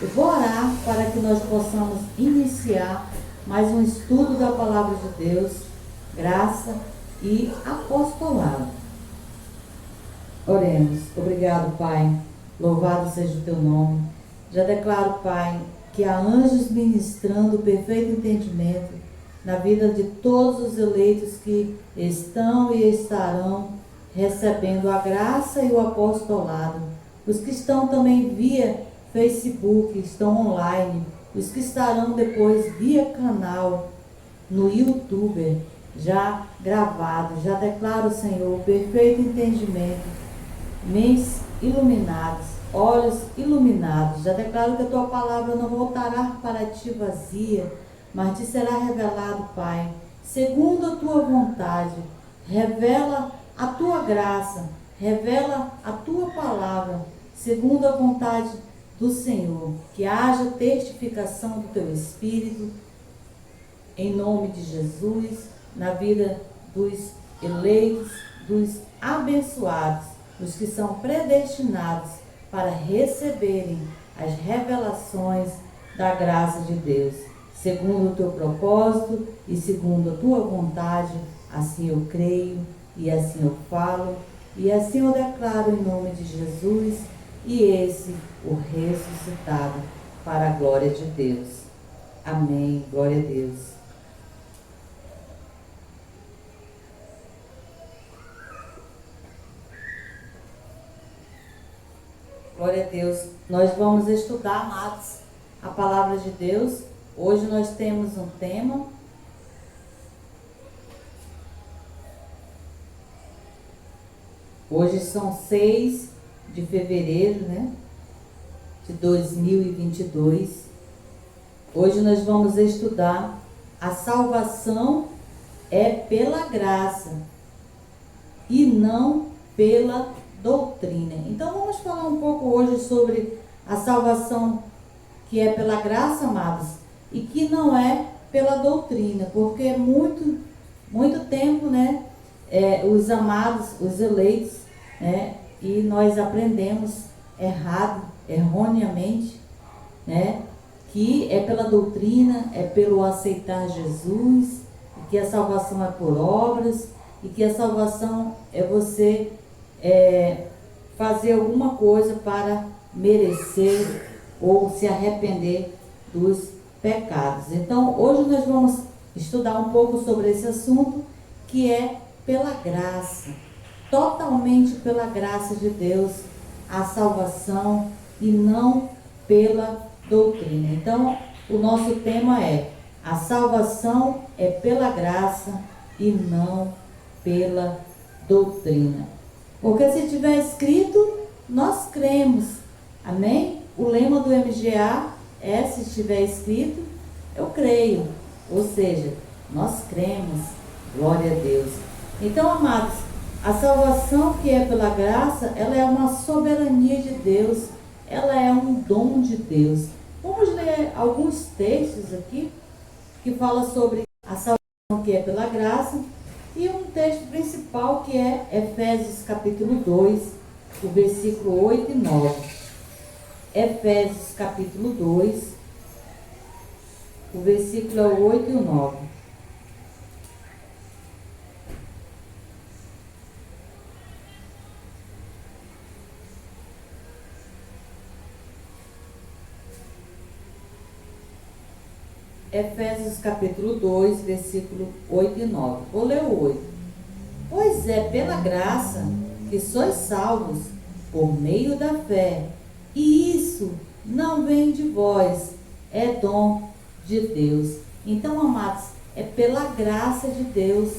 Eu vou orar para que nós possamos iniciar mais um estudo da Palavra de Deus, graça e apostolado. Oremos. Obrigado, Pai. Louvado seja o teu nome. Já declaro, Pai, que há anjos ministrando o perfeito entendimento na vida de todos os eleitos que estão e estarão recebendo a graça e o apostolado. Os que estão também via Facebook, estão online. Os que estarão depois via canal no YouTube, já gravado. Já declaro, Senhor, o perfeito entendimento, mentes iluminadas, olhos iluminados. Já declaro que a tua palavra não voltará para ti vazia, mas te será revelado, Pai, segundo a tua vontade. Revela a tua graça, revela a tua palavra, segundo a vontade do Senhor. Que haja testificação do teu Espírito, em nome de Jesus, na vida dos eleitos, dos abençoados, os que são predestinados para receberem as revelações da graça de Deus, segundo o teu propósito e segundo a tua vontade. Assim eu creio e assim eu falo e assim eu declaro em nome de Jesus, e esse o ressuscitado, para a glória de Deus. Amém. Glória a Deus. Glória a Deus. Nós vamos estudar, amados, a palavra de Deus. Hoje nós temos um tema. Hoje são 6 de fevereiro, de 2022. Hoje nós vamos estudar a salvação é pela graça e não pela doutrina. Então vamos falar um pouco hoje sobre a salvação que é pela graça, amados, e que não é pela doutrina, porque muito tempo, os amados, os eleitos, e nós aprendemos erroneamente, que é pela doutrina, é pelo aceitar Jesus, e que a salvação é por obras, e que a salvação é você fazer alguma coisa para merecer ou se arrepender dos pecados. Então, hoje nós vamos estudar um pouco sobre esse assunto, que é pela graça, totalmente pela graça de Deus, a salvação, e não pela doutrina. Então, o nosso tema é: a salvação é pela graça e não pela doutrina. Porque se tiver escrito, nós cremos. Amém? O lema do MGA é: se estiver escrito, eu creio. Ou seja, nós cremos. Glória a Deus. Então, amados, a salvação que é pela graça, ela é uma soberania de Deus. Ela é um dom de Deus. Vamos ler alguns textos aqui que fala sobre a salvação que é pela graça. E um texto principal que é Efésios capítulo 2, o versículo 8 e 9. Efésios capítulo 2, o versículo 8 e 9. Efésios capítulo 2, versículo 8 e 9. Vou ler o 8. Pois é pela graça que sois salvos por meio da fé, e isso não vem de vós, é dom de Deus. Então, amados, é pela graça de Deus,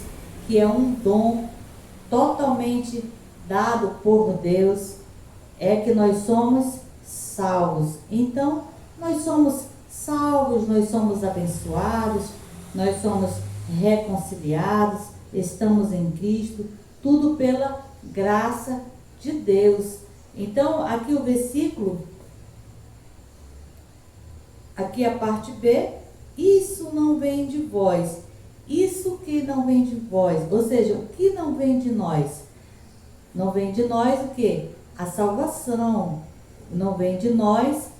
que é um dom totalmente dado por Deus, é que nós somos salvos. Então, nós somos salvos, nós somos abençoados, nós somos reconciliados, estamos em Cristo, tudo pela graça de Deus. Então, aqui o versículo, aqui a parte B: isso não vem de vós. Isso que não vem de vós, ou seja, o que não vem de nós? Não vem de nós o quê? A salvação. Não vem de nós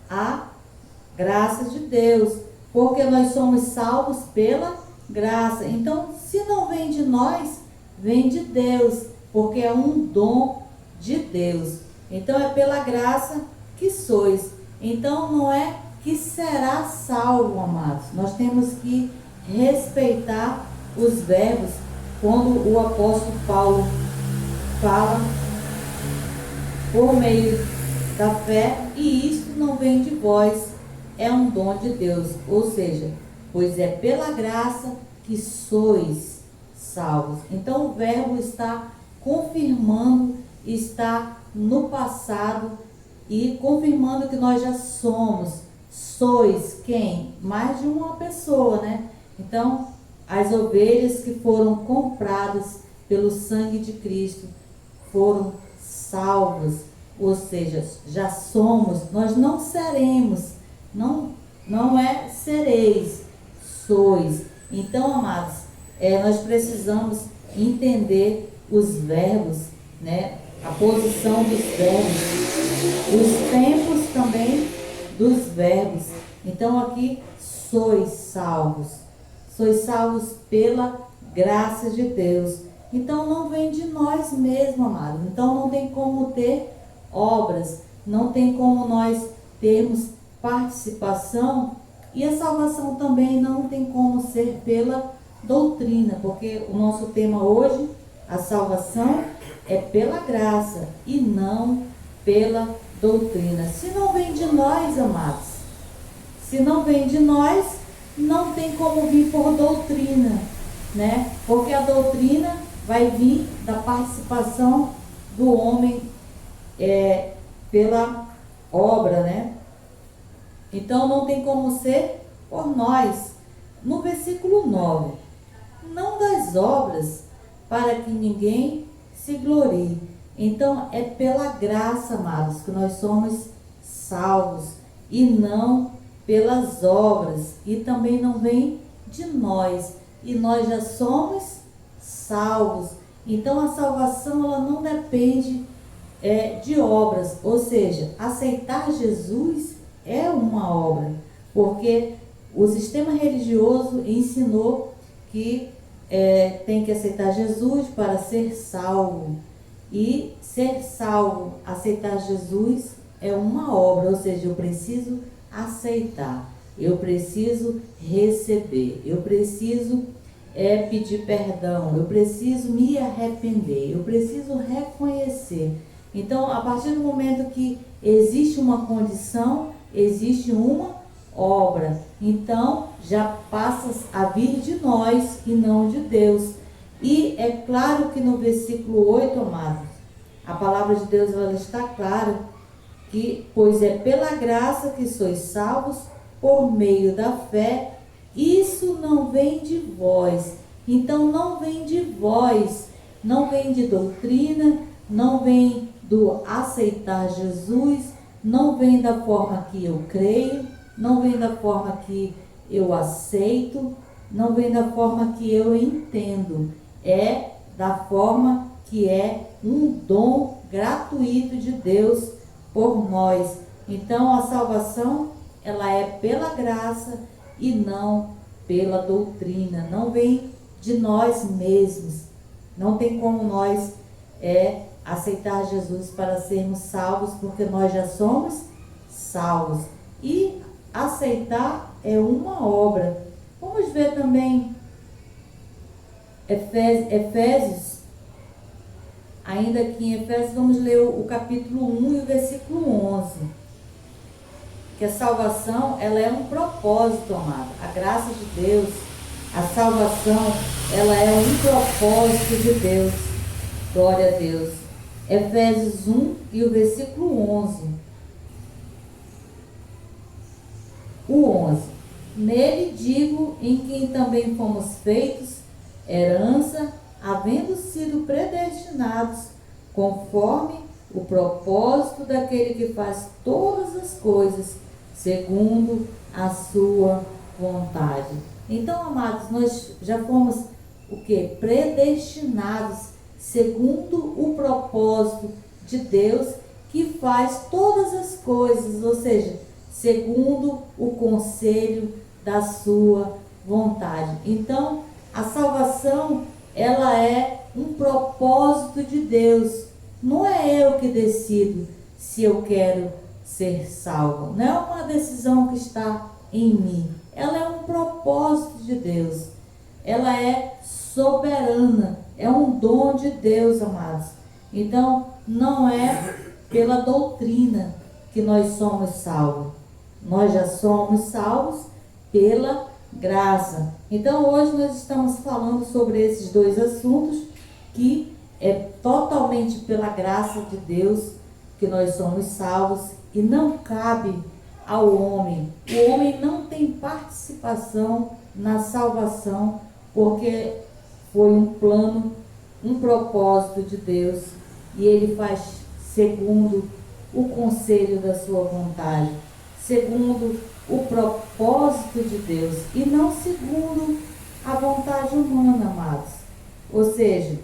a graça de Deus, porque nós somos salvos pela graça. Então, se não vem de nós, vem de Deus, porque é um dom de Deus. Então, é pela graça que sois. Então, não é que será salvo, amados. Nós temos que respeitar os verbos quando o apóstolo Paulo fala por meio da fé, e isto não vem de vós, é um dom de Deus. Ou seja, pois é pela graça que sois salvos. Então o verbo está confirmando, está no passado e confirmando que nós já somos. Sois quem? Mais de uma pessoa, né? Então, as ovelhas que foram compradas pelo sangue de Cristo foram salvas, ou seja, já somos, nós não seremos, não é sereis, sois. Então, amados, nós precisamos entender os verbos, né? A posição dos verbos, os tempos também dos verbos. Então, aqui, sois salvos pela graça de Deus. Então não vem de nós mesmos, amados. Então não tem como ter obras, não tem como nós termos participação, e a salvação também não tem como ser pela doutrina, porque o nosso tema hoje, a salvação é pela graça e não pela doutrina. Se não vem de nós, amados, se não vem de nós, não tem como vir por doutrina, né? Porque a doutrina vai vir da participação do homem pela obra, né? Então não tem como ser por nós. No versículo 9, não das obras, para que ninguém se glorie. Então é pela graça, amados, que nós somos salvos, e não pelas obras, e também não vem de nós, e nós já somos salvos. Então a salvação, ela não depende de obras, ou seja, aceitar Jesus é uma obra, porque o sistema religioso ensinou que tem que aceitar Jesus para ser salvo, e ser salvo, aceitar Jesus é uma obra, ou seja, eu preciso aceitar, eu preciso receber, eu preciso pedir perdão, eu preciso me arrepender, eu preciso reconhecer. Então, a partir do momento que existe uma condição, existe uma obra. Então, já passa a vir de nós e não de Deus. E é claro que no versículo 8, amados, a palavra de Deus, ela está clara, que pois é pela graça que sois salvos por meio da fé, isso não vem de vós. Então não vem de vós, não vem de doutrina, não vem do aceitar Jesus, não vem da forma que eu creio, não vem da forma que eu aceito, não vem da forma que eu entendo, é da forma que é um dom gratuito de Deus por nós. Então a salvação, ela é pela graça e não pela doutrina, não vem de nós mesmos. Não tem como nós aceitar Jesus para sermos salvos, porque nós já somos salvos. E aceitar é uma obra. Vamos ver também Efésios, ainda aqui em Efésios, vamos ler o capítulo 1 e o versículo 11. Que a salvação, ela é um propósito, amado. A graça de Deus, a salvação, ela é um propósito de Deus. Glória a Deus. Efésios 1 e o versículo 11. O 11. Nele digo, em quem também fomos feitos herança, havendo sido predestinados conforme o propósito daquele que faz todas as coisas segundo a sua vontade. Então, amados, nós já fomos o quê? Predestinados segundo o propósito de Deus, que faz todas as coisas, ou seja, segundo o conselho da sua vontade. Então, a salvação, ela é um propósito de Deus. Não é eu que decido se eu quero ser salvo. Não é uma decisão que está em mim. Ela é um propósito de Deus. Ela é soberana. É um dom de Deus, amados. Então, não é pela doutrina que nós somos salvos. Nós já somos salvos pela graça. Então, hoje nós estamos falando sobre esses dois assuntos, que é totalmente pela graça de Deus que nós somos salvos, e não cabe ao homem. O homem não tem participação na salvação, porque foi um plano, um propósito de Deus, e ele faz segundo o conselho da sua vontade, segundo o propósito de Deus, e não segundo a vontade humana, amados. Ou seja,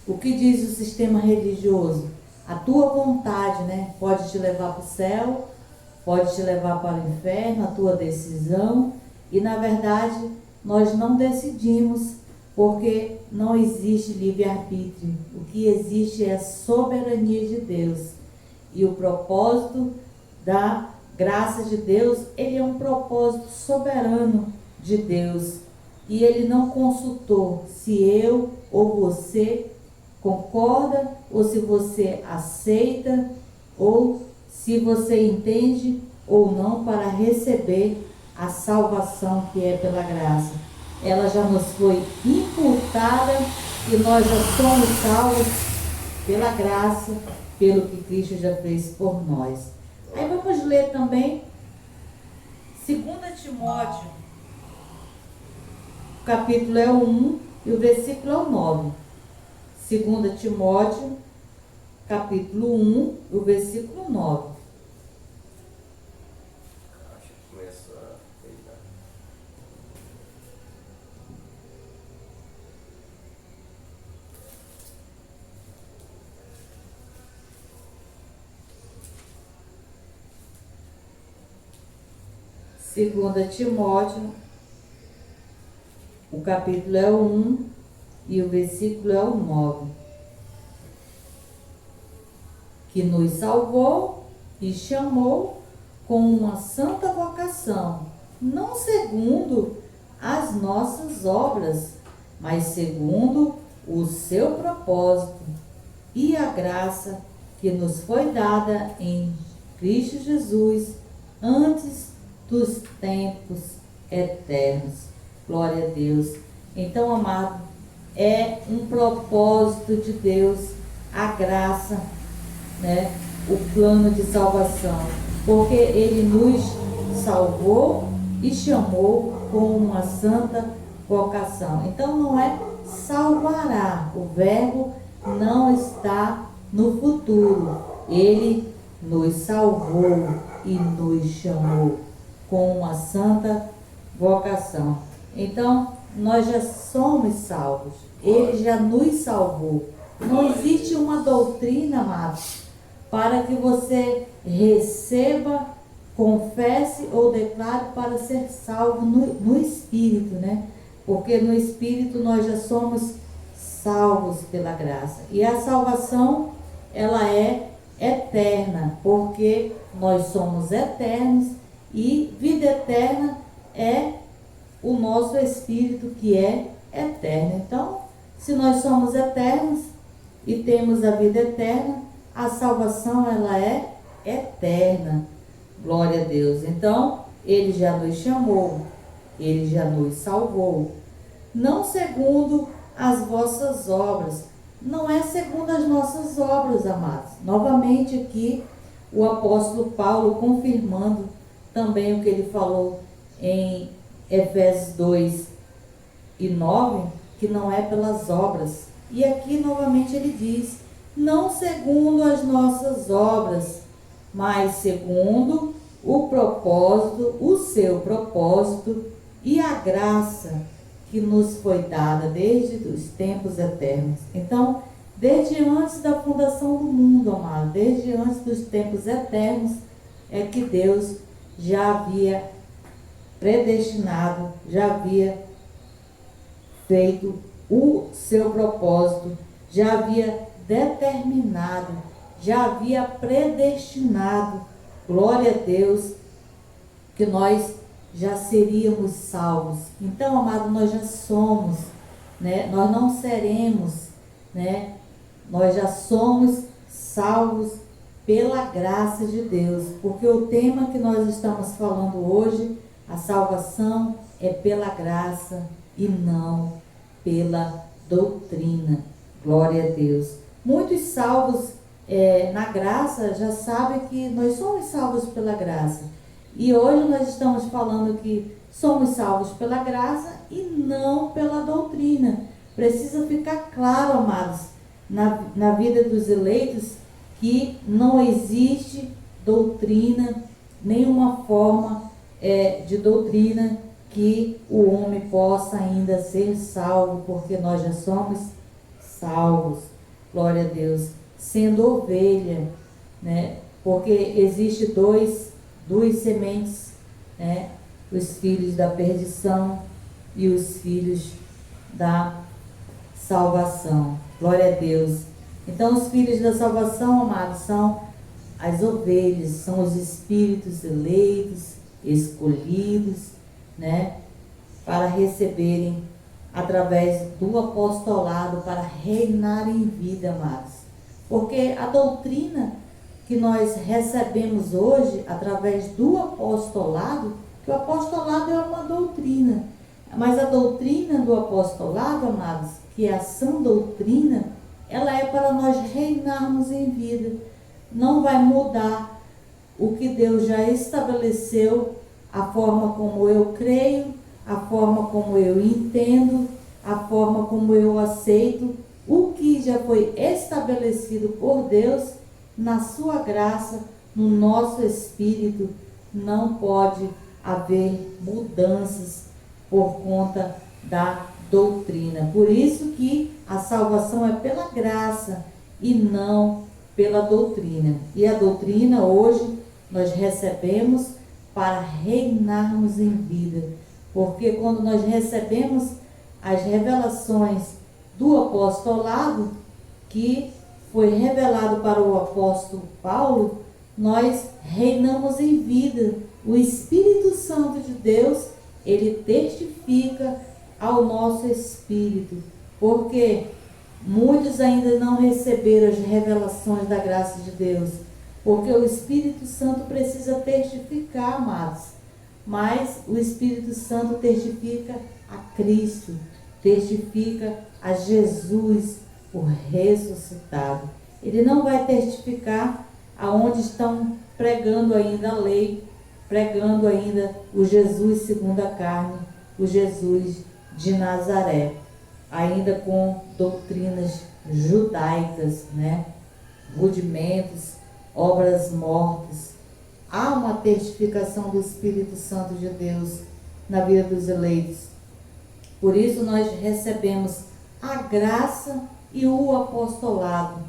o que diz o sistema religioso? A tua vontade, né, pode te levar para o céu, pode te levar para o inferno, a tua decisão. E na verdade, nós não decidimos, porque não existe livre-arbítrio. O que existe é a soberania de Deus. E o propósito da graça de Deus, ele é um propósito soberano de Deus. E ele não consultou se eu ou você concorda, ou se você aceita, ou se você entende ou não para receber a salvação que é pela graça. Ela já nos foi imputada e nós já somos salvos pela graça, pelo que Cristo já fez por nós. Aí vamos ler também 2 Timóteo, o capítulo é o 1 e o versículo é o 9. 2 Timóteo, capítulo 1, o versículo 9. Acho que começa aí, né? Segunda Timóteo, o capítulo é o 1 e o versículo é o 9. Que nos salvou e chamou com uma santa vocação, não segundo as nossas obras, mas segundo o seu propósito e a graça que nos foi dada em Cristo Jesus antes dos tempos eternos. Glória a Deus. Então, amado, é um propósito de Deus a graça, né? O plano de salvação, porque ele nos salvou e chamou com uma santa vocação. Então não é salvará, o verbo não está no futuro. Ele nos salvou e nos chamou com uma santa vocação. Então nós já somos salvos, ele já nos salvou. Não existe uma doutrina, amados, para que você receba, confesse ou declare para ser salvo no Espírito, né? Porque no Espírito nós já somos salvos pela graça. E a salvação, ela é eterna, porque nós somos eternos e vida eterna é o nosso Espírito que é eterno. Então, se nós somos eternos e temos a vida eterna, a salvação ela é eterna. Glória a Deus. Então, ele já nos chamou, ele já nos salvou. Não segundo as vossas obras. Não é segundo as nossas obras, amados. Novamente aqui, o apóstolo Paulo confirmando também o que ele falou em Efésios 2 e 9, que não é pelas obras. E aqui novamente ele diz, não segundo as nossas obras, mas segundo o propósito, o seu propósito e a graça que nos foi dada desde os tempos eternos. Então, desde antes da fundação do mundo, amado, desde antes dos tempos eternos, é que Deus já havia predestinado, já havia feito o seu propósito, já havia determinado, já havia predestinado, glória a Deus, que nós já seríamos salvos. Então, amado, nós já somos, né? Nós não seremos, né? Nós já somos salvos pela graça de Deus, porque o tema que nós estamos falando hoje, a salvação é pela graça e não pela doutrina. Glória a Deus. Muitos salvos na graça já sabem que nós somos salvos pela graça. E hoje nós estamos falando que somos salvos pela graça e não pela doutrina. Precisa ficar claro, amados, na vida dos eleitos, que não existe doutrina, nenhuma forma de doutrina que o homem possa ainda ser salvo, porque nós já somos salvos, glória a Deus, sendo ovelha, né? Porque existe duas sementes, né? Os filhos da perdição e os filhos da salvação, glória a Deus. Então, os filhos da salvação, amados, são as ovelhas, são os espíritos eleitos, escolhidos, né, para receberem através do apostolado, para reinar em vida, amados. Porque a doutrina que nós recebemos hoje através do apostolado, que o apostolado é uma doutrina, mas a doutrina do apostolado, amados, que é a sã doutrina, ela é para nós reinarmos em vida. Não vai mudar o que Deus já estabeleceu, a forma como eu creio, a forma como eu entendo, a forma como eu aceito, o que já foi estabelecido por Deus na sua graça, no nosso espírito. Não pode haver mudanças por conta da doutrina. Por isso que a salvação é pela graça e não pela doutrina. E a doutrina hoje nós recebemos para reinarmos em vida. Porque quando nós recebemos as revelações do apostolado, que foi revelado para o apóstolo Paulo, nós reinamos em vida. O Espírito Santo de Deus, ele testifica ao nosso espírito, porque muitos ainda não receberam as revelações da graça de Deus, porque o Espírito Santo precisa testificar, amados, mas o Espírito Santo testifica a Cristo, testifica a Jesus, o ressuscitado. Ele não vai testificar aonde estão pregando ainda a lei, pregando ainda o Jesus segundo a carne, o Jesus de Nazaré, ainda com doutrinas judaicas, né? Rudimentos, obras mortas. Há uma testificação do Espírito Santo de Deus na vida dos eleitos. Por isso nós recebemos a graça e o apostolado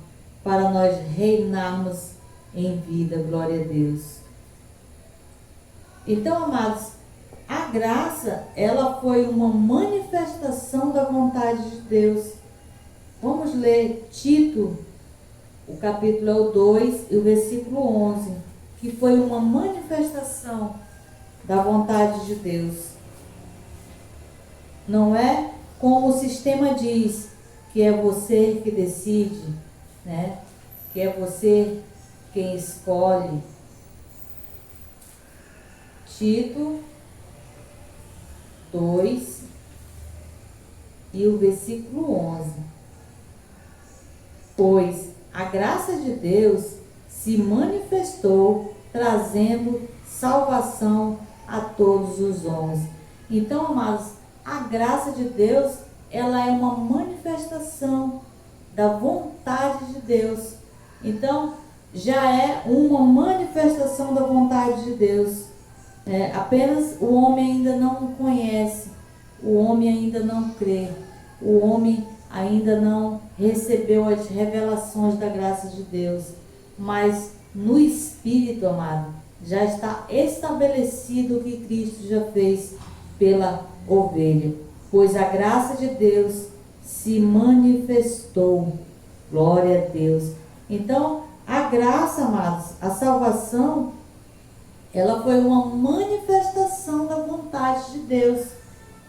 para nós reinarmos em vida, glória a Deus. Então, amados, a graça, ela foi uma manifestação da vontade de Deus. Vamos ler Tito, o capítulo 2 e o versículo 11, que foi uma manifestação da vontade de Deus. Não é como o sistema diz, que é você que decide, né? Que é você quem escolhe. Tito 2 e o versículo 11. Pois a graça de Deus se manifestou, trazendo salvação a todos os homens. Então, amados, a graça de Deus, ela é uma manifestação da vontade de Deus. Então, já é uma manifestação da vontade de Deus. Apenas o homem ainda não conhece, o homem ainda não crê, o homem ainda não recebeu as revelações da graça de Deus. Mas no Espírito, amado, já está estabelecido o que Cristo já fez pela ovelha, pois a graça de Deus se manifestou. Glória a Deus. Então, a graça, amados, a salvação, ela foi uma manifestação da vontade de Deus.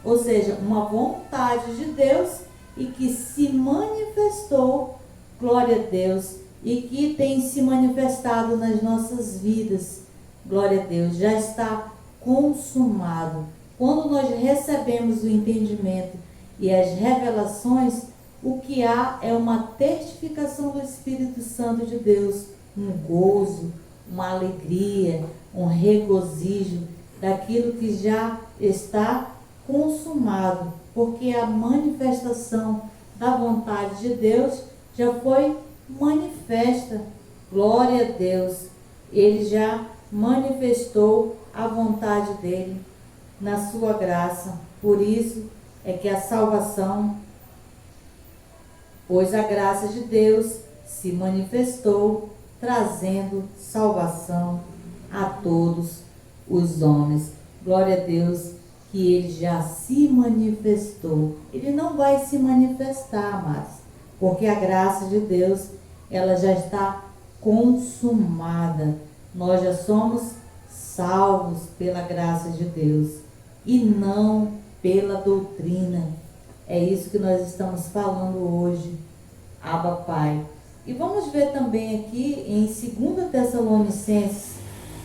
Ou seja, uma vontade de Deus e que se manifestou, glória a Deus, e que tem se manifestado nas nossas vidas. Glória a Deus, já está consumado. Quando nós recebemos o entendimento e as revelações, o que há é uma testificação do Espírito Santo de Deus, um gozo, uma alegria, um regozijo daquilo que já está consumado, porque a manifestação da vontade de Deus já foi manifesta. Glória a Deus, Ele já manifestou a vontade dele na sua graça. Por isso é que a salvação, pois a graça de Deus se manifestou, trazendo salvação a todos os homens. Glória a Deus, que Ele já se manifestou. Ele não vai se manifestar mais, porque a graça de Deus, ela já está consumada. Nós já somos salvos pela graça de Deus e não pela doutrina. É isso que nós estamos falando hoje. Abba Pai. E vamos ver também aqui em 2 Tessalonicenses,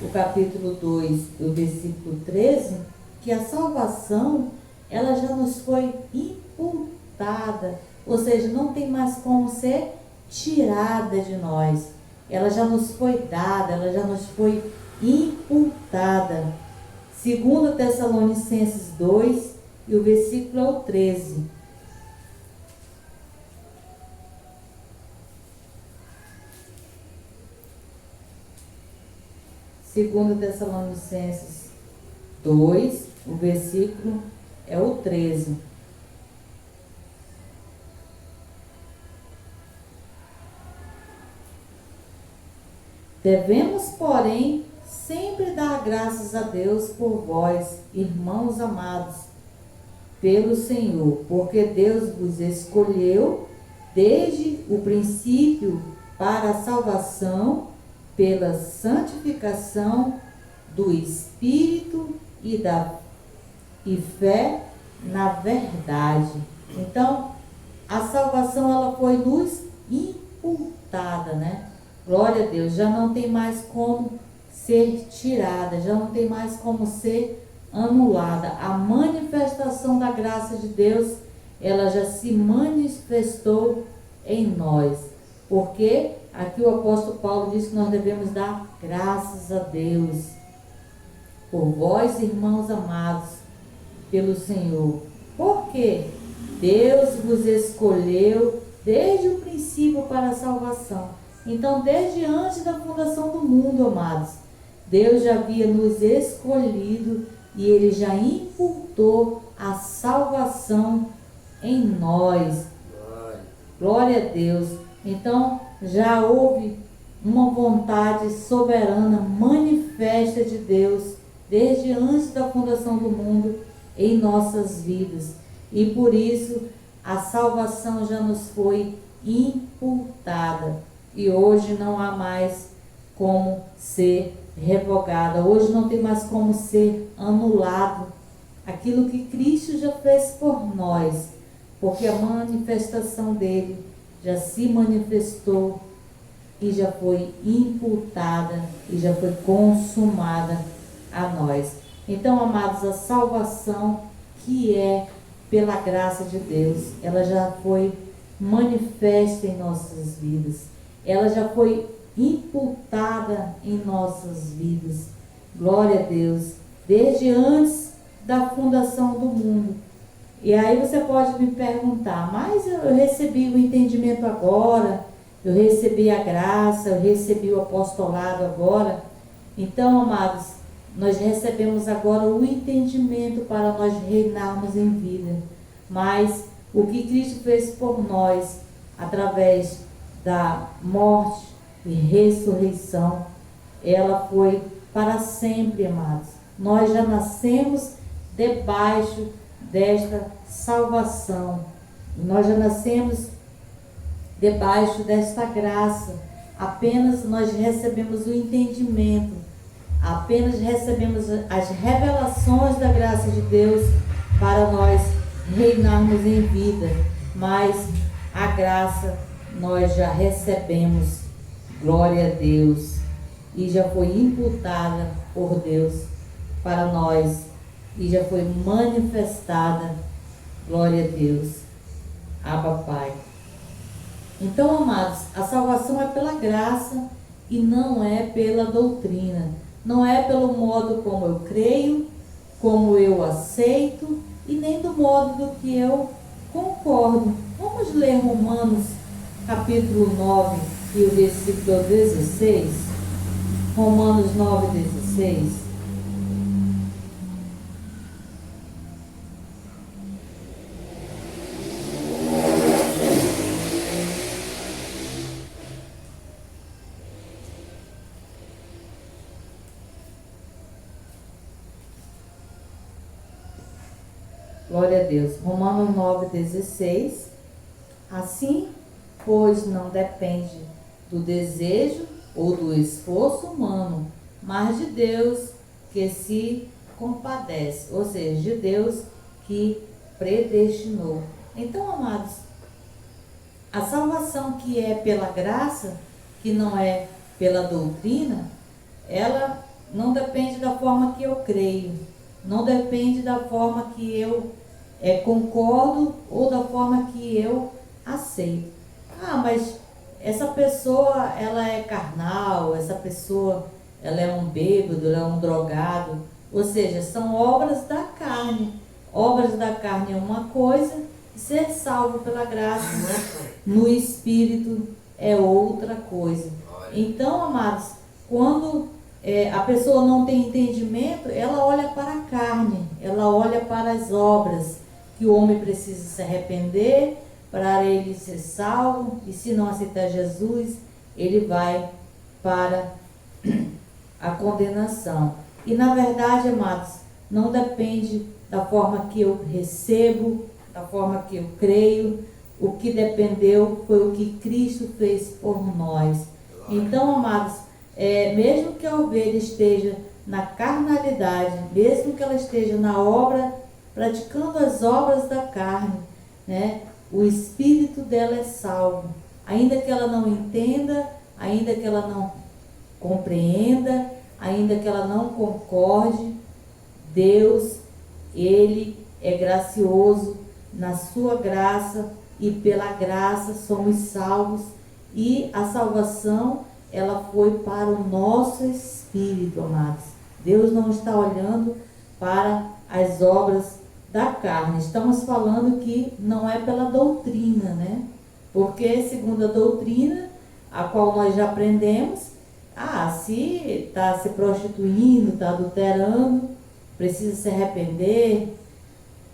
o capítulo 2, o versículo 13, que a salvação, ela já nos foi imputada, ou seja, não tem mais como ser tirada de nós. Ela já nos foi dada, ela já nos foi imputada. 2 Tessalonicenses 2, e o versículo é o 13. Segundo Tessalonicenses 2, o versículo é o 13. Devemos, porém, sempre dar graças a Deus por vós, irmãos amados, pelo Senhor, porque Deus vos escolheu desde o princípio para a salvação, pela santificação do Espírito e fé na verdade. Então, a salvação, ela foi nos imputada, né? Glória a Deus, já não tem mais como ser tirada, já não tem mais como ser anulada. A manifestação da graça de Deus, ela já se manifestou em nós. Porque aqui o apóstolo Paulo diz que nós devemos dar graças a Deus por vós, irmãos amados, pelo Senhor. Porque Deus vos escolheu desde o princípio para a salvação. Então, desde antes da fundação do mundo, amados, Deus já havia nos escolhido e Ele já imputou a salvação em nós. Glória a Deus. Então, já houve uma vontade soberana, manifesta de Deus, desde antes da fundação do mundo, em nossas vidas. E por isso, a salvação já nos foi imputada. E hoje não há mais como ser revogada. Hoje não tem mais como ser anulado aquilo que Cristo já fez por nós. Porque a manifestação dele já se manifestou e já foi imputada e já foi consumada a nós. Então, amados, a salvação que é pela graça de Deus, ela já foi manifesta em nossas vidas. Ela já foi imputada em nossas vidas. Glória a Deus. Desde antes da fundação do mundo. E aí você pode me perguntar, mas eu recebi o entendimento agora, eu recebi a graça, eu recebi o apostolado agora. Então, amados, nós recebemos agora o entendimento para nós reinarmos em vida. Mas o que Cristo fez por nós, através da morte e ressurreição, ela foi para sempre, amados. Nós já nascemos debaixo desta salvação. Nós já nascemos debaixo desta graça. Apenas nós recebemos o entendimento, apenas recebemos as revelações da graça de Deus para nós reinarmos em vida. Mas a graça nós já recebemos, glória a Deus, e já foi imputada por Deus para nós, e já foi manifestada, glória a Deus, Abba Pai. Então, amados, a salvação é pela graça e não é pela doutrina, não é pelo modo como eu creio, como eu aceito e nem do modo do que eu concordo. Vamos ler Romanos capítulo 9 e o versículo 16. Romanos 9, 16. Glória a Deus. Romanos 9, 16. Assim, pois não depende do desejo ou do esforço humano, mas de Deus que se compadece, ou seja, de Deus que predestinou. Então, amados, a salvação que é pela graça, que não é pela doutrina, ela não depende da forma que eu creio, não depende da forma que eu concordo ou da forma que eu aceito. Ah, mas essa pessoa, ela é carnal, essa pessoa, ela é um bêbado, ela é um drogado. Ou seja, são obras da carne. Obras da carne é uma coisa, ser salvo pela graça no Espírito é outra coisa. Então, amados, quando a pessoa não tem entendimento, ela olha para a carne, ela olha para as obras, que o homem precisa se arrepender para ele ser salvo, e se não aceitar Jesus, ele vai para a condenação. E na verdade, amados, não depende da forma que eu recebo, da forma que eu creio. O que dependeu foi o que Cristo fez por nós. Então, amados, mesmo que a ovelha esteja na carnalidade, mesmo que ela esteja na obra, praticando as obras da carne, né, o espírito dela é salvo. Ainda que ela não entenda, ainda que ela não compreenda, ainda que ela não concorde, Deus, Ele é gracioso na sua graça, e pela graça somos salvos, e a salvação, ela foi para o nosso espírito, amados. Deus não está olhando para as obras da carne. Estamos falando que não é pela doutrina, né? Porque segundo a doutrina, a qual nós já aprendemos, se está se prostituindo, está adulterando, precisa se arrepender,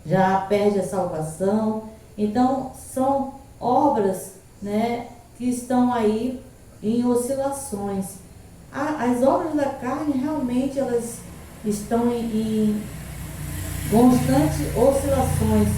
já perde a salvação. Então, são obras, né, que estão aí em oscilações. As obras da carne, realmente, elas estão em constantes oscilações.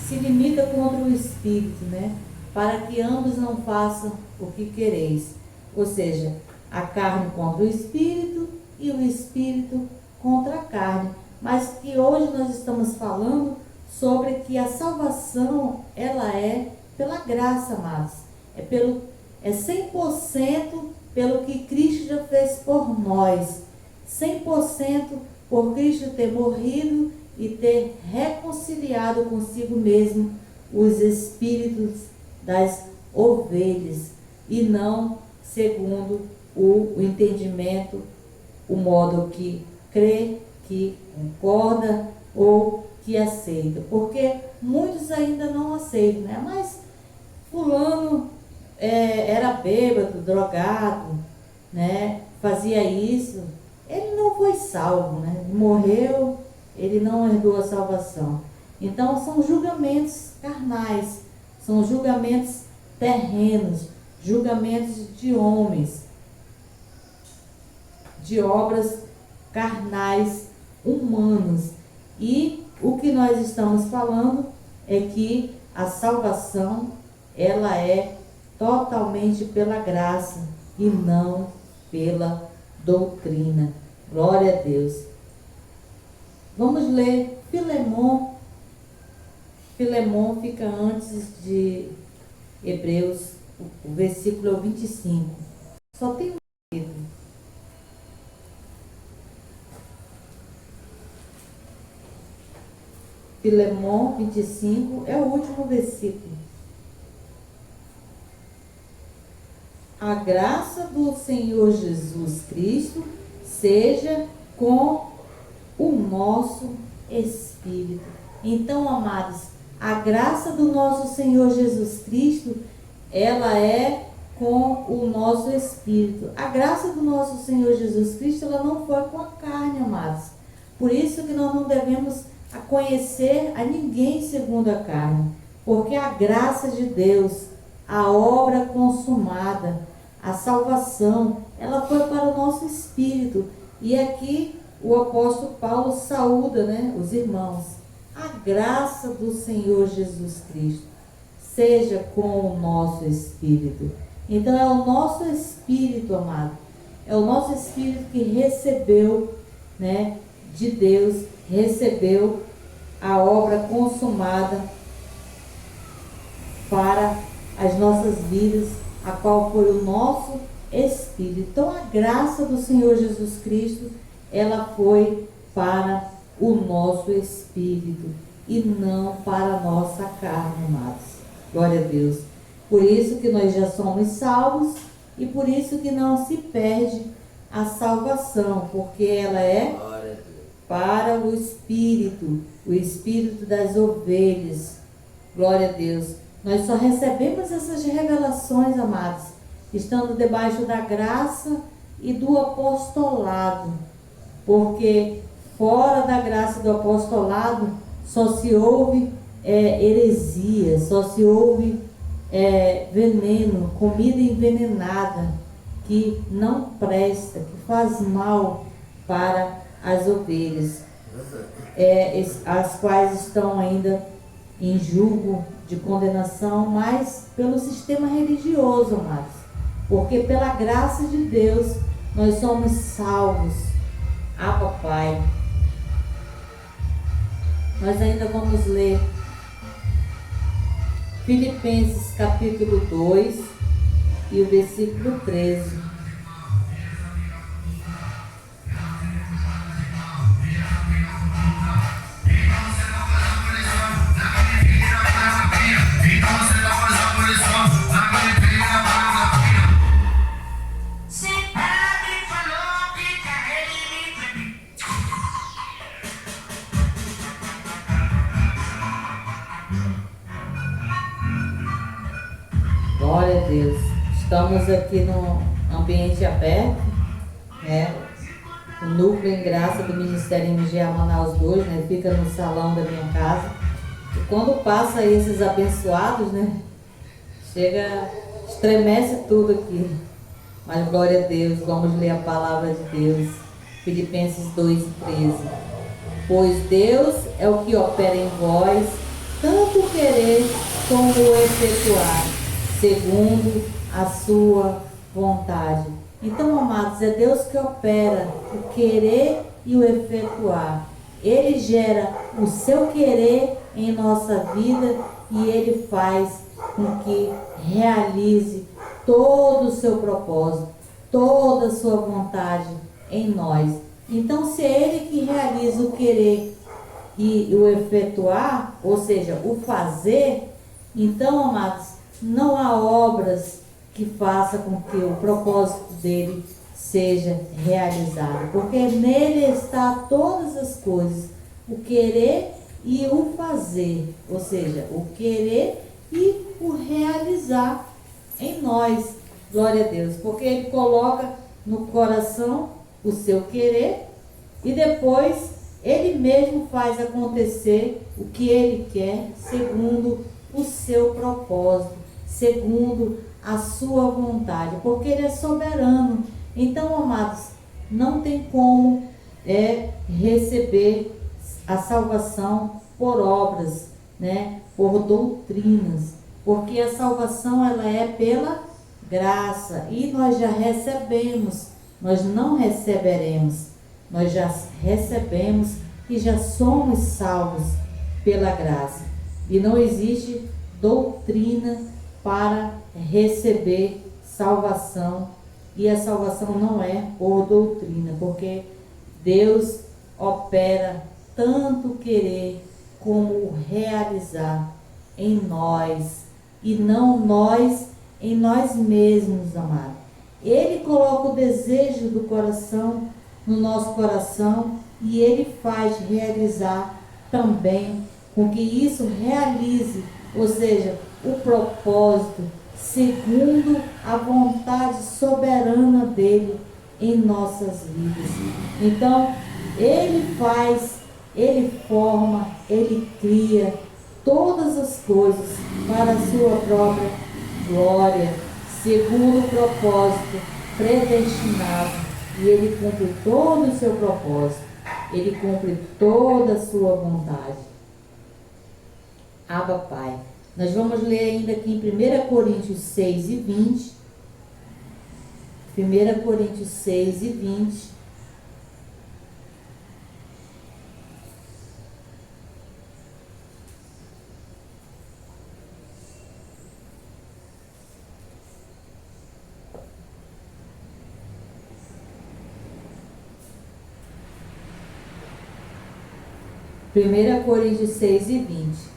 Se limita contra o Espírito, né, para que ambos não façam o que quereis. Ou seja, a carne contra o Espírito e o Espírito contra a carne. Mas que hoje nós estamos falando sobre que a salvação, ela é pela graça, amados. É 100% pelo que Cristo já fez por nós. 100% por Cristo ter morrido e ter reconciliado consigo mesmo os espíritos das ovelhas, e não segundo o entendimento, o modo que crê, que concorda ou que aceita. Porque muitos ainda não aceitam, né? Mas fulano era bêbado, drogado, né? Fazia isso, ele não foi salvo, né? Morreu, ele não herdou a salvação. Então são julgamentos carnais, são julgamentos terrenos, julgamentos de homens. de obras carnais humanas. E o que nós estamos falando é que a salvação, ela é totalmente pela graça e não pela doutrina. Glória a Deus. Vamos ler Filemon. Filemon fica antes de Hebreus, o versículo é o 25. Só tem um livro. Filemon 25 é o último versículo. A graça do Senhor Jesus Cristo seja com o nosso espírito. Então, amados, a graça do nosso Senhor Jesus Cristo, ela é com o nosso espírito. A graça do nosso Senhor Jesus Cristo, ela não foi com a carne, amados. Por isso que nós não devemos conhecer a ninguém segundo a carne, porque a graça de Deus, a obra consumada, a salvação, ela foi para o nosso espírito. E aqui o apóstolo Paulo saúda, os irmãos. A graça do Senhor Jesus Cristo seja com o nosso espírito. Então é o nosso espírito, amado. É o nosso espírito que recebeu, de Deus, recebeu a obra consumada para as nossas vidas, a qual foi o nosso espírito. Então a graça do Senhor Jesus Cristo, ela foi para o nosso espírito e não para a nossa carne, amados. Glória a Deus. Por isso que nós já somos salvos e por isso que não se perde a salvação, porque ela é para o espírito das ovelhas. Glória a Deus. Nós só recebemos essas revelações, amados, estando debaixo da graça e do apostolado, porque fora da graça do apostolado só se ouve heresia, só se ouve veneno, comida envenenada, que não presta, que faz mal para as ovelhas, as quais estão ainda em julgo de condenação, mas pelo sistema religioso, amados, porque pela graça de Deus nós somos salvos. Papai. Nós ainda vamos ler Filipenses capítulo 2 e o versículo 13. Glória a Deus. Estamos aqui no ambiente aberto, o núcleo em graça do Ministério MGA Manaus 2, fica no salão da minha casa. E quando passa esses abençoados, chega, estremece tudo aqui. Mas glória a Deus, vamos ler a palavra de Deus. Filipenses 2:13. Pois Deus é o que opera em vós, tanto querer como efetuar, segundo a sua vontade. Então, amados, é Deus que opera o querer e o efetuar. Ele gera o seu querer em nossa vida e Ele faz com que realize todo o seu propósito, toda a sua vontade em nós. Então, se é Ele que realiza o querer e o efetuar, ou seja, o fazer, então, amados, não há obras que façam com que o propósito dele seja realizado, porque nele está todas as coisas, o querer e o fazer, ou seja, o querer e o realizar em nós. Glória a Deus, porque ele coloca no coração o seu querer e depois ele mesmo faz acontecer o que ele quer segundo o seu propósito, segundo a sua vontade, porque ele é soberano. Então, amados, não tem como receber a salvação por obras, né? Por doutrinas, porque a salvação ela é pela graça e nós já recebemos, nós não receberemos, nós já recebemos e já somos salvos pela graça. E não existe doutrina para receber salvação, e a salvação não é por doutrina, porque Deus opera tanto querer como realizar em nós, e não nós em nós mesmos, amado. Ele coloca o desejo do coração no nosso coração e Ele faz realizar também com que isso realize, ou seja, o propósito segundo a vontade soberana dele em nossas vidas. Então, Ele faz, Ele forma, Ele cria todas as coisas para a sua própria glória, segundo o propósito predestinado. E Ele cumpre todo o seu propósito, Ele cumpre toda a sua vontade. Abba, Pai. Nós vamos ler ainda aqui em 1 Coríntios 6 e 20. 1 Coríntios 6 e 20. Primeira Coríntios 6 e 20.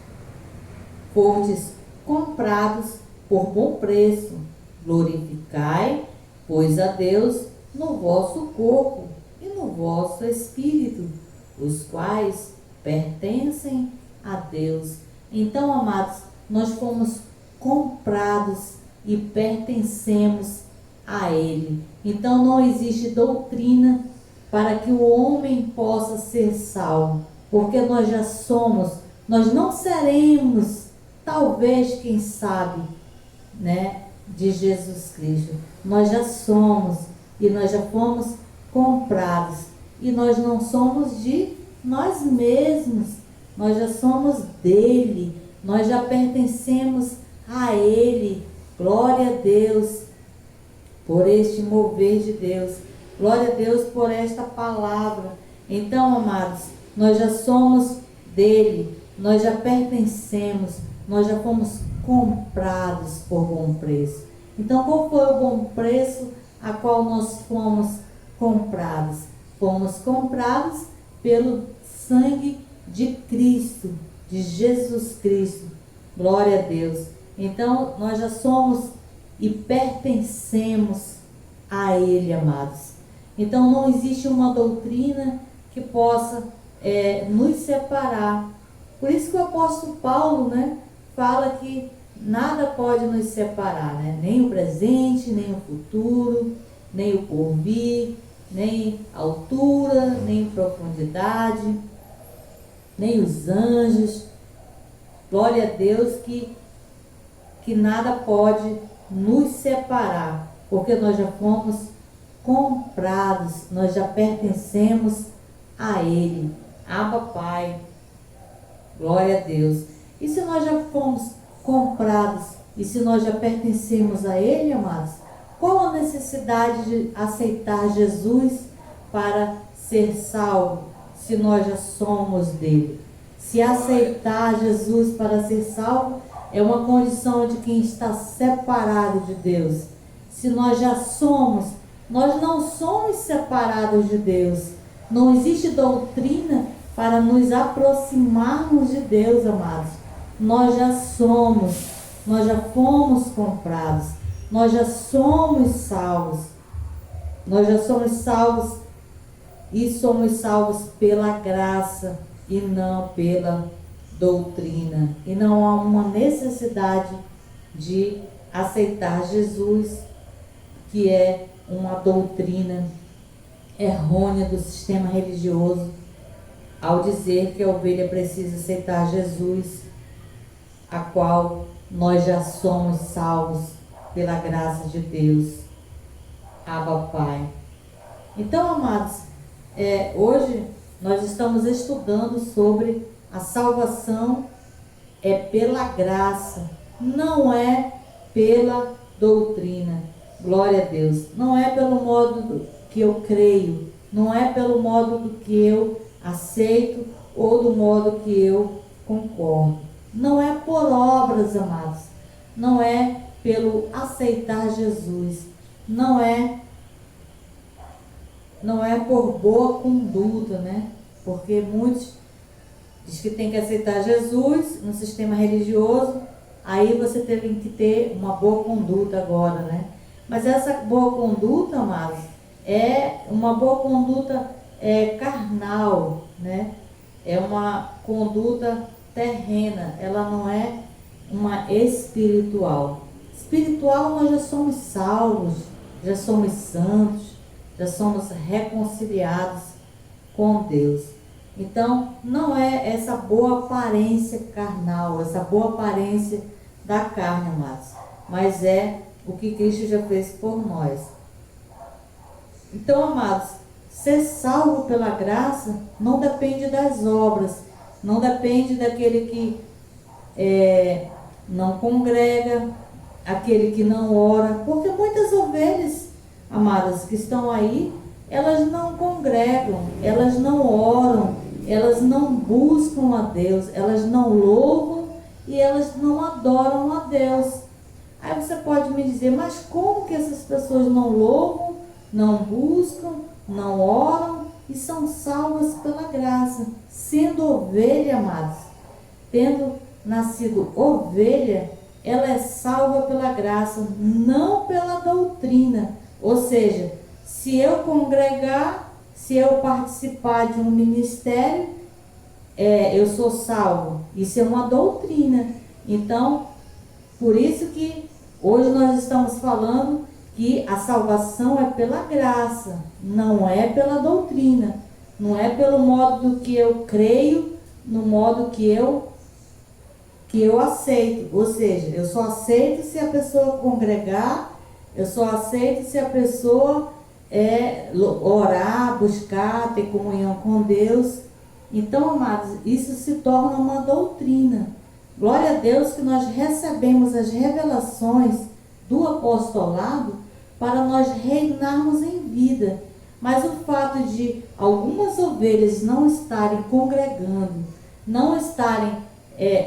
Fostes comprados por bom preço, glorificai, pois a Deus no vosso corpo e no vosso espírito, os quais pertencem a Deus. Então, amados, nós fomos comprados e pertencemos a Ele. Então, não existe doutrina para que o homem possa ser salvo, porque nós já somos, nós não seremos, talvez, quem sabe, né, de Jesus Cristo. Nós já somos e nós já fomos comprados. E nós não somos de nós mesmos, nós já somos dele, nós já pertencemos a Ele. Glória a Deus por este mover de Deus. Glória a Deus por esta palavra. Então, amados, nós já somos dele, nós já pertencemos, nós já fomos comprados por bom preço. Então, qual foi o bom preço a qual nós fomos comprados? Fomos comprados pelo sangue de Cristo, de Jesus Cristo. Glória a Deus. Então, nós já somos e pertencemos a Ele, amados. Então, não existe uma doutrina que possa nos separar. Por isso que o apóstolo Paulo, né, fala que nada pode nos separar, né? Nem o presente, nem o futuro, nem o porvir, nem a altura, nem profundidade, nem os anjos. Glória a Deus que nada pode nos separar, porque nós já fomos comprados, nós já pertencemos a Ele. Abba, Pai. Glória a Deus. E se nós já fomos comprados e se nós já pertencemos a Ele, amados, qual a necessidade de aceitar Jesus para ser salvo, se nós já somos dele? Se aceitar Jesus para ser salvo é uma condição de quem está separado de Deus. Se nós já somos, nós não somos separados de Deus. Não existe doutrina para nos aproximarmos de Deus, amados. Nós já somos, nós já fomos comprados, nós já somos salvos. Nós já somos salvos e somos salvos pela graça e não pela doutrina. E não há uma necessidade de aceitar Jesus, que é uma doutrina errônea do sistema religioso, ao dizer que a ovelha precisa aceitar Jesus, a qual nós já somos salvos pela graça de Deus. Abba, Pai. Então, amados, hoje nós estamos estudando sobre a salvação é pela graça, não é pela doutrina. Glória a Deus. Não é pelo modo que eu creio, não é pelo modo do que eu aceito ou do modo que eu concordo. Não é por obras, amados. Não é pelo aceitar Jesus. Não é por boa conduta, né? Porque muitos diz que tem que aceitar Jesus no sistema religioso, aí você teve que ter uma boa conduta agora, né? Mas essa boa conduta, amados, é uma boa conduta carnal, né? É uma conduta terrena, ela não é uma espiritual. Espiritual nós já somos salvos, já somos santos, já somos reconciliados com Deus. Então, não é essa boa aparência carnal, essa boa aparência da carne, amados, mas é o que Cristo já fez por nós. Então, amados, ser salvo pela graça não depende das obras, não depende daquele que não congrega, aquele que não ora, porque muitas ovelhas, amadas, que estão aí, elas não congregam, elas não oram, elas não buscam a Deus, elas não louvam e elas não adoram a Deus. Aí você pode me dizer, mas como que essas pessoas não louvam, não buscam, não oram e são salvas pela graça? Sendo ovelha, amados, tendo nascido ovelha, ela é salva pela graça, não pela doutrina. Ou seja, se eu congregar, se eu participar de um ministério, eu sou salvo. Isso é uma doutrina. Então, por isso que hoje nós estamos falando que a salvação é pela graça, não é pela doutrina. Não é pelo modo do que eu creio, no modo que eu aceito. Ou seja, eu só aceito se a pessoa congregar, eu só aceito se a pessoa orar, buscar, ter comunhão com Deus. Então, amados, isso se torna uma doutrina. Glória a Deus que nós recebemos as revelações do apostolado para nós reinarmos em vida. Mas o fato de algumas ovelhas não estarem congregando, não estarem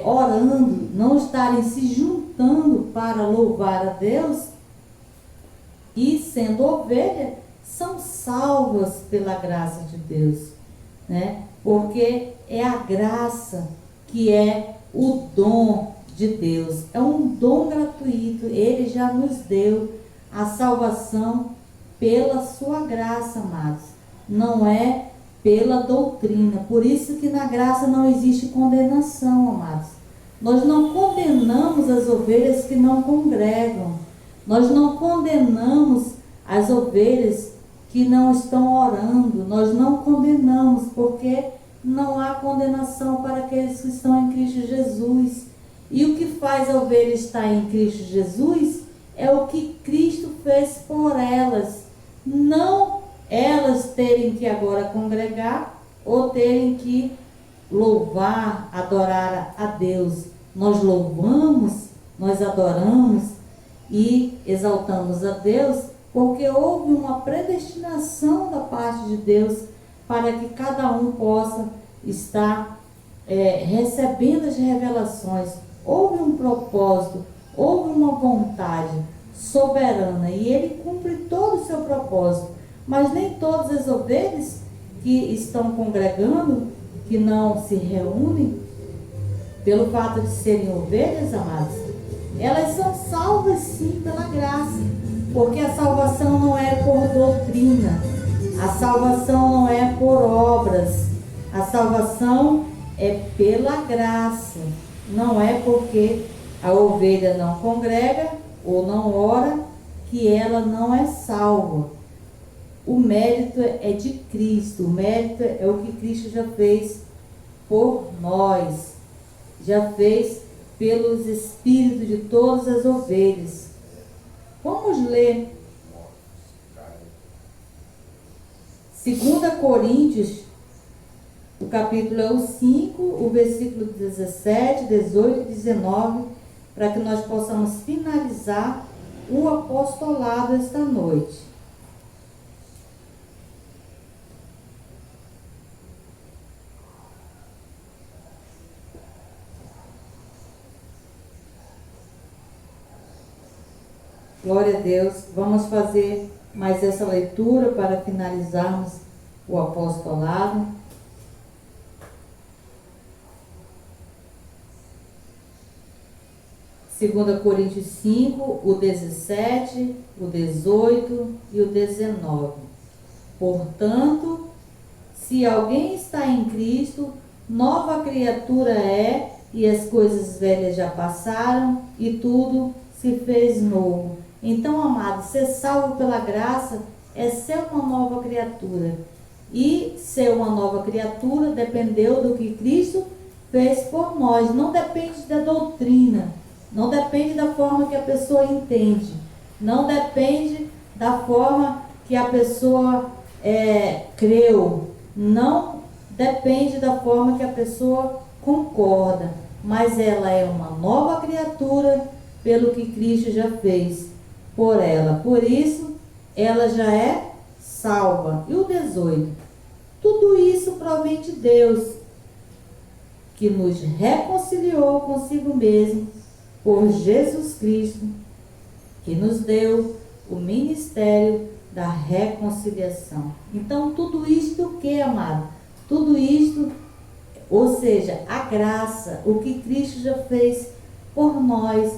orando, não estarem se juntando para louvar a Deus, e sendo ovelha, são salvas pela graça de Deus, né? Porque é a graça que é o dom de Deus, é um dom gratuito. Ele já nos deu a salvação pela sua graça, amados, não é pela doutrina. Por isso que na graça não existe condenação, amados. Nós não condenamos as ovelhas que não congregam, nós não condenamos as ovelhas que não estão orando, nós não condenamos, porque não há condenação para aqueles que estão em Cristo Jesus. E o que faz a ovelha estar em Cristo Jesus é o que Cristo fez por elas, não elas terem que agora congregar ou terem que louvar, adorar a Deus. Nós louvamos, nós adoramos e exaltamos a Deus porque houve uma predestinação da parte de Deus para que cada um possa estar recebendo as revelações. Houve um propósito, houve uma vontade soberana e Ele cumpre todo o seu propósito. Mas nem todas as ovelhas que estão congregando, que não se reúnem, pelo fato de serem ovelhas, amados, elas são salvas sim pela graça, porque a salvação não é por doutrina, a salvação não é por obras, a salvação é pela graça. Não é porque a ovelha não congrega ou não ora que ela não é salva. O mérito é de Cristo, o mérito é o que Cristo já fez por nós, já fez pelos espíritos de todas as ovelhas. Vamos ler 2 Coríntios, o capítulo é o 5, o versículo 17, 18 e 19, para que nós possamos finalizar o apostolado esta noite. Glória a Deus. Vamos fazer mais essa leitura para finalizarmos o apostolado. Segunda Coríntios 5, o 17, o 18 e o 19. Portanto, se alguém está em Cristo, nova criatura é, e as coisas velhas já passaram, e tudo se fez novo. Então, amado, ser salvo pela graça é ser uma nova criatura. E ser uma nova criatura dependeu do que Cristo fez por nós. Não depende da doutrina, não depende da forma que a pessoa entende, não depende da forma que a pessoa creu, não depende da forma que a pessoa concorda, mas ela é uma nova criatura pelo que Cristo já fez por ela. Por isso, ela já é salva. E o 18? Tudo isso provém de Deus, que nos reconciliou consigo mesmo por Jesus Cristo, que nos deu o ministério da reconciliação. Então, tudo isto o que, amado? Tudo isto, ou seja, a graça, o que Cristo já fez por nós,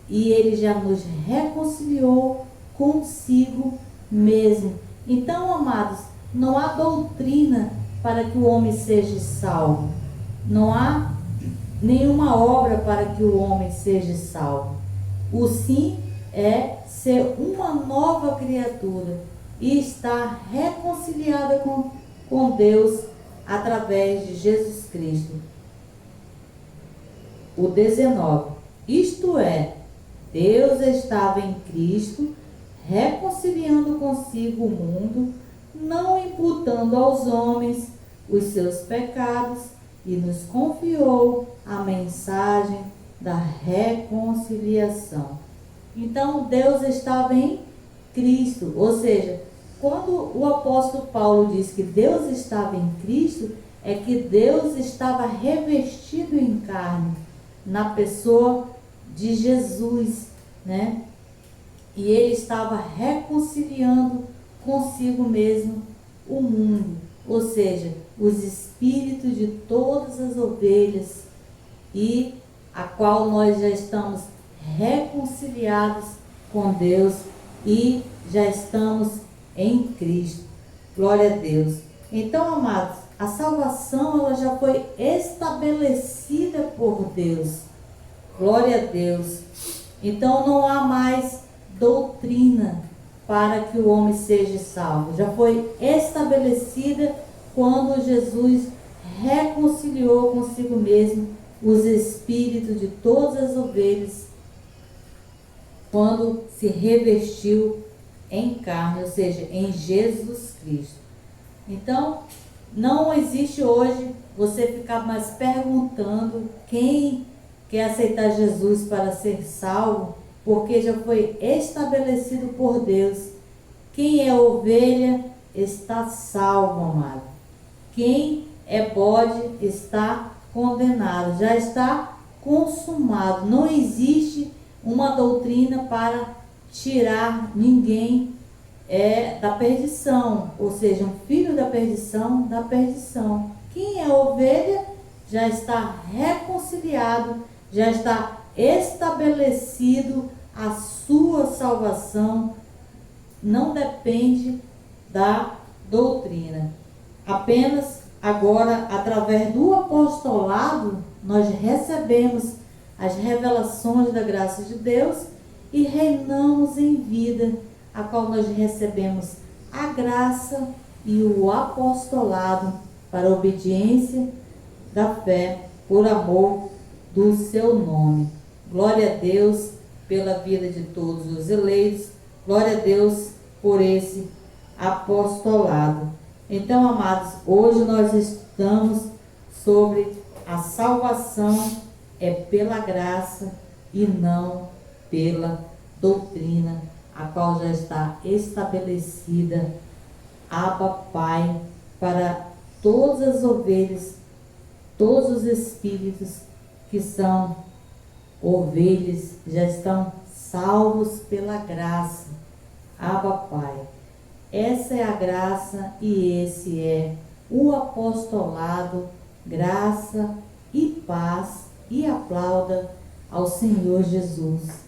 e Ele já nos reconciliou consigo mesmo. Então, amados, não há doutrina para que o homem seja salvo. Não há nenhuma obra para que o homem seja salvo. O sim é ser uma nova criatura e estar reconciliada com Deus através de Jesus Cristo. O 19. Isto é, Deus estava em Cristo, reconciliando consigo o mundo, não imputando aos homens os seus pecados, e nos confiou a mensagem da reconciliação. Então, Deus estava em Cristo, ou seja, quando o apóstolo Paulo diz que Deus estava em Cristo, é que Deus estava revestido em carne, na pessoa de Jesus, né? E Ele estava reconciliando consigo mesmo o mundo, ou seja, os espíritos de todas as ovelhas, e a qual nós já estamos reconciliados com Deus e já estamos em Cristo. Glória a Deus. Então, amados, a salvação ela já foi estabelecida por Deus. Glória a Deus. Então não há mais doutrina para que o homem seja salvo. Já foi estabelecida quando Jesus reconciliou consigo mesmo os espíritos de todas as ovelhas, quando se revestiu em carne, ou seja, em Jesus Cristo. Então, não existe hoje você ficar mais perguntando quem quer aceitar Jesus para ser salvo, porque já foi estabelecido por Deus. Quem é ovelha está salvo, amado. Quem é bode está condenado, já está consumado. Não existe uma doutrina para tirar ninguém da perdição, ou seja, um filho da perdição. Quem é ovelha já está reconciliado, já está estabelecido a sua salvação, não depende da doutrina. Apenas agora, através do apostolado, nós recebemos as revelações da graça de Deus e reinamos em vida, a qual nós recebemos a graça e o apostolado para a obediência da fé, por amor do seu nome. Glória a Deus pela vida de todos os eleitos, glória a Deus por esse apostolado. Então, amados, hoje nós estudamos sobre a salvação é pela graça e não pela doutrina, a qual já está estabelecida, Abba Pai, para todas as ovelhas, todos os espíritos que são ovelhas, já estão salvos pela graça, Abba Pai. Essa é a graça e esse é o apostolado, graça e paz, e aplauda ao Senhor Jesus.